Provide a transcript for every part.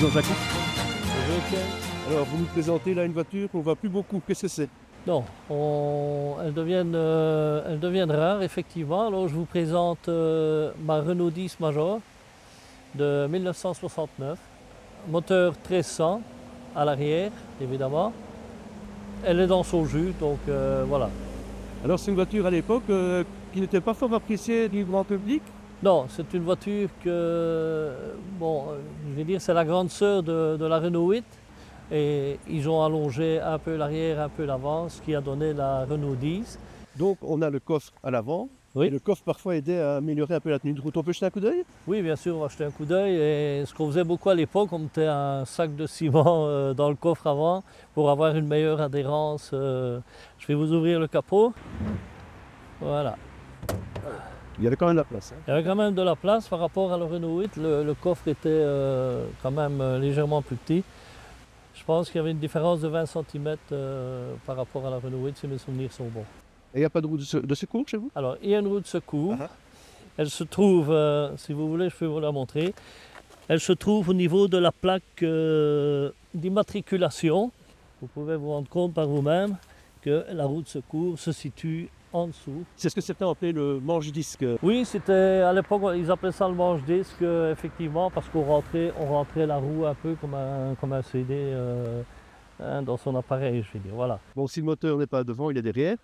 Président Jacou. Bonjour Étienne. Alors, vous nous présentez là une voiture qu'on ne voit plus beaucoup. Qu'est-ce que c'est? Non, elles deviennent rares effectivement. Alors je vous présente ma Renault 10 Major de 1969. Moteur 1300 à l'arrière évidemment. Elle est dans son jus, donc voilà. Alors, c'est une voiture à l'époque qui n'était pas fort appréciée du grand public. Non, c'est une voiture que, bon, je vais dire, c'est la grande sœur de la Renault 8. Et ils ont allongé un peu l'arrière, un peu l'avant, ce qui a donné la Renault 10. Donc, on a le coffre à l'avant. Oui. Et le coffre parfois aidait à améliorer un peu la tenue de route. On peut jeter un coup d'œil? Oui, bien sûr, on va jeter un coup d'œil. Et ce qu'on faisait beaucoup à l'époque, on mettait un sac de ciment dans le coffre avant pour avoir une meilleure adhérence. Je vais vous ouvrir le capot. Voilà. Il y avait quand même de la place. Il y avait quand même de la place par rapport à la Renault 8. Le coffre était quand même légèrement plus petit. Je pense qu'il y avait une différence de 20 cm par rapport à la Renault 8, si mes souvenirs sont bons. Et il n'y a pas de roue de secours chez vous? Alors, il y a une roue de secours. Ah. Elle se trouve, si vous voulez, je peux vous la montrer. Elle se trouve au niveau de la plaque d'immatriculation. Vous pouvez vous rendre compte par vous-même que la roue de secours se situe en dessous. C'est ce que certains appelaient le manche-disque. Oui, c'était à l'époque, ils appelaient ça le manche-disque, effectivement, parce qu'on rentrait la roue un peu comme un CD dans son appareil, je vais dire. Voilà. Bon, si le moteur n'est pas devant, il est derrière.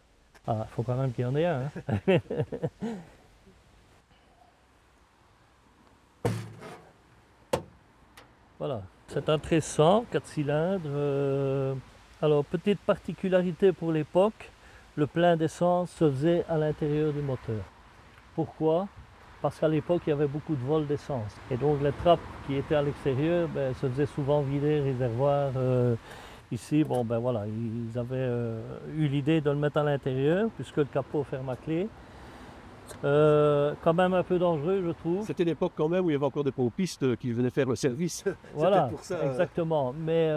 Ah, il faut quand même qu'il y en ait un. Hein. Voilà, c'est un 1300, 4 cylindres. Alors, petite particularité pour l'époque, le plein d'essence se faisait à l'intérieur du moteur. Pourquoi? Parce qu'à l'époque, il y avait beaucoup de vols d'essence. Et donc, les trappes qui étaient à l'extérieur se faisaient souvent vider, réservoir. Ici, bon, ben voilà, ils avaient eu l'idée de le mettre à l'intérieur, puisque le capot ferme à clé. Quand même un peu dangereux, je trouve. C'était l'époque quand même où il y avait encore des pompistes qui venaient faire le service. Voilà, pour ça, exactement. Mais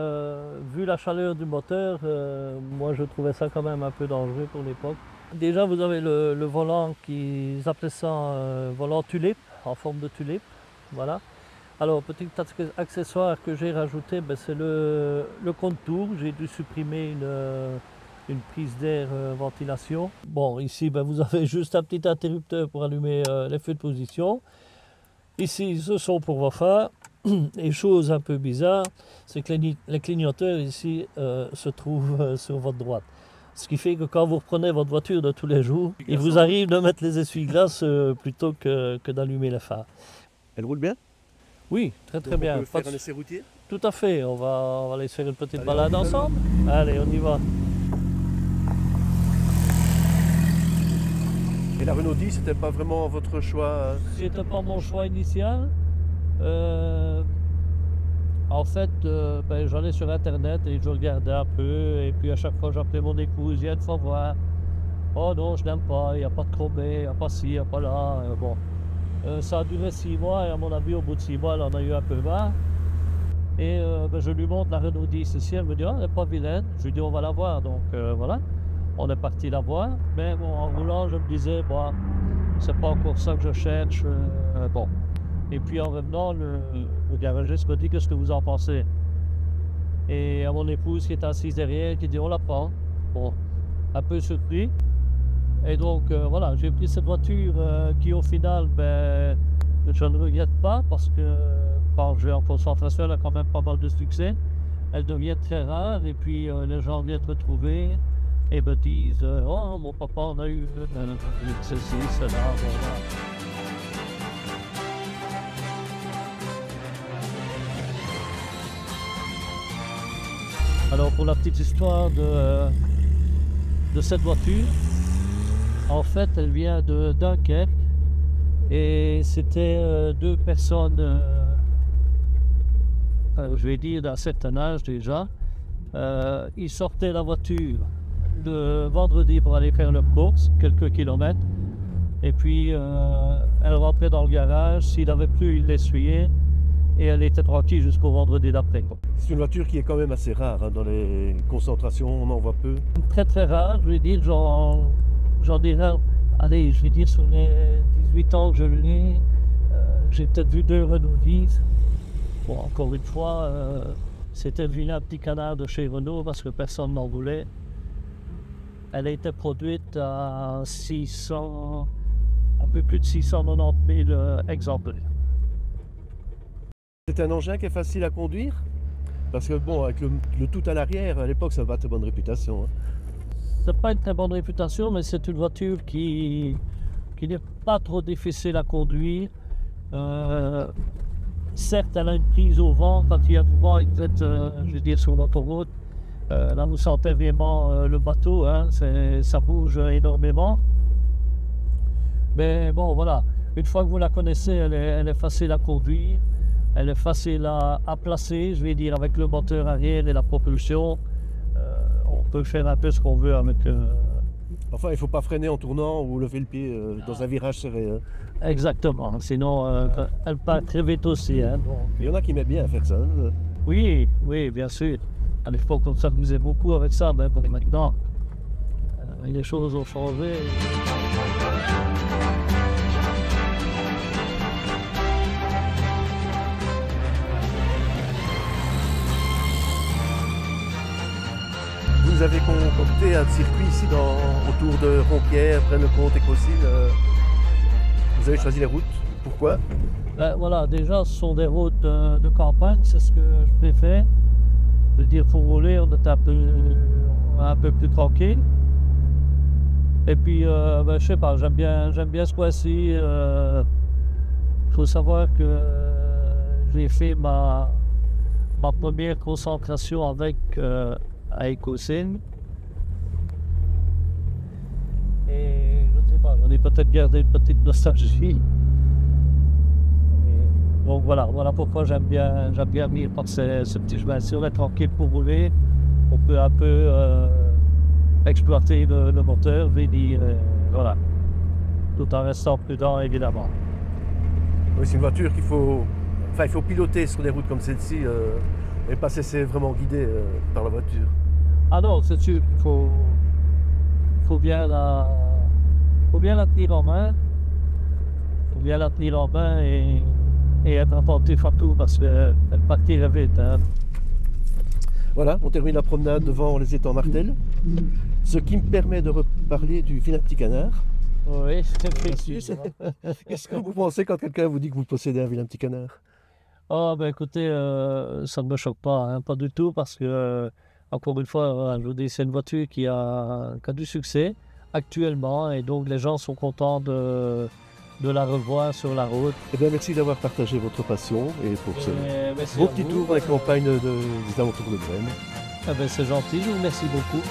vu la chaleur du moteur, moi je trouvais ça quand même un peu dangereux pour l'époque. Déjà, vous avez le volant qu'ils appelaient ça volant tulipe, en forme de tulipe. Voilà. Alors, petit accessoire que j'ai rajouté, c'est le compte-tours. J'ai dû supprimer une prise d'air ventilation. Bon, ici, vous avez juste un petit interrupteur pour allumer les feux de position. Ici, ce sont pour vos phares. Et chose un peu bizarre, c'est que les clignoteurs ici se trouvent sur votre droite. Ce qui fait que quand vous reprenez votre voiture de tous les jours, il vous arrive de mettre les essuie-glaces plutôt que d'allumer les phares. Elle roule bien? Oui, très Donc bien. On peut faire un essai routier? Tout à fait, on va aller faire une petite balade ensemble. Allez, on y va. Et la Renault 10, c'était pas vraiment votre choix? C'était pas mon choix initial. En fait, j'allais sur internet et je regardais un peu. Et puis à chaque fois, j'appelais mon épouse, viens une fois voir. Oh non, je n'aime pas, il n'y a pas de chromé, il n'y a pas ci, il n'y a pas là. Bon. Ça a duré 6 mois et à mon avis, au bout de 6 mois, elle en a eu un peu marre. Et je lui montre la Renault 10 ici, elle me dit, oh, elle n'est pas vilaine. Je lui dis, on va la voir. Donc voilà, on est parti la voir. Mais bon, en roulant, je me disais, bon, c'est pas encore ça que je cherche. Bon. Et puis en revenant, le garagiste me dit, qu'est-ce que vous en pensez? Et à mon épouse qui est assise derrière, qui dit, on la prend. Bon, un peu surpris. Et donc voilà, j'ai pris cette voiture qui au final, je ne regrette pas parce que quand je vais en concentration, elle a quand même pas mal de succès. Elle devient très rare et puis les gens viennent retrouver et me disent oh mon papa on a eu ceci, cela, voilà. Alors pour la petite histoire de cette voiture, en fait, elle vient de Dunkerque et c'était 2 personnes, je vais dire d'un certain âge déjà. Ils sortaient la voiture le vendredi pour aller faire leur course, quelques kilomètres. Et puis, elle rentrait dans le garage. S'il avait plu, il l'essuyait et elle était tranquille jusqu'au vendredi d'après. C'est une voiture qui est quand même assez rare dans les concentrations, on en voit peu. Très très rare, je vais dire, j'en dirais, allez, je vais dire sur les 18 ans que je l'ai, j'ai peut-être vu 2 Renault 10 Bon, encore une fois, c'était le vilain petit canard de chez Renault parce que personne n'en voulait. Elle a été produite à 600, un peu plus de 690 000 exemplaires. C'est un engin qui est facile à conduire? Parce que bon, avec le tout à l'arrière, à l'époque, ça n'a pas très bonne réputation. C'est pas une très bonne réputation, mais c'est une voiture qui n'est pas trop difficile à conduire. Certes, elle a une prise au vent quand il y a du vent, je veux dire, sur l'autoroute. Là, vous sentez vraiment le bateau, hein, ça bouge énormément. Mais bon, voilà, une fois que vous la connaissez, elle est facile à conduire. Elle est facile à placer, je vais dire, avec le moteur arrière et la propulsion. On peut faire un peu ce qu'on veut avec... Enfin, il ne faut pas freiner en tournant ou lever le pied dans un virage serré. Exactement, sinon elle part très vite aussi. Hein, donc... Il y en a qui mettent bien à faire ça. Oui, oui, bien sûr. À l'époque, on s'amusait beaucoup avec ça, mais pour maintenant, les choses ont changé. Vous avez concocté un circuit ici autour de Ronquière, Braine-le-Comte et Caussil. Vous avez choisi les routes. Pourquoi? Ben, voilà, déjà, ce sont des routes de campagne, c'est ce que je préfère. Je veux dire, pour rouler, on est un peu plus tranquille. Et puis, ben, je sais pas, j'aime bien ce coin-ci. Il faut savoir que j'ai fait ma première concentration avec Caussil. Et je ne sais pas, j'en ai peut-être gardé une petite nostalgie. Donc voilà pourquoi j'aime bien venir par ce petit chemin. Si on est tranquille pour rouler, on peut un peu exploiter le moteur, je vais dire, voilà, tout en restant prudent évidemment. Oui, c'est une voiture qu'il faut, il faut piloter sur des routes comme celle-ci et pas se laisser vraiment guider par la voiture. Ah non, c'est sûr qu'il faut bien la tenir en main, et être attentif à tout parce qu'elle partirait vite. Hein. Voilà, on termine la promenade devant les étangs Martel, ce qui me permet de reparler du vilain petit canard. Oui, effectivement. Qu'est-ce que vous pensez quand quelqu'un vous dit que vous possédez un vilain petit canard? Oh, ben écoutez, ça ne me choque pas, hein, pas du tout, parce que, encore une fois, je vous dis, c'est une voiture qui a du succès actuellement, et donc les gens sont contents de la revoir sur la route. Eh bien, merci d'avoir partagé votre passion et pour ce beau petit tour dans la campagne des alentours de Braine. Eh ben, c'est gentil, je vous remercie beaucoup.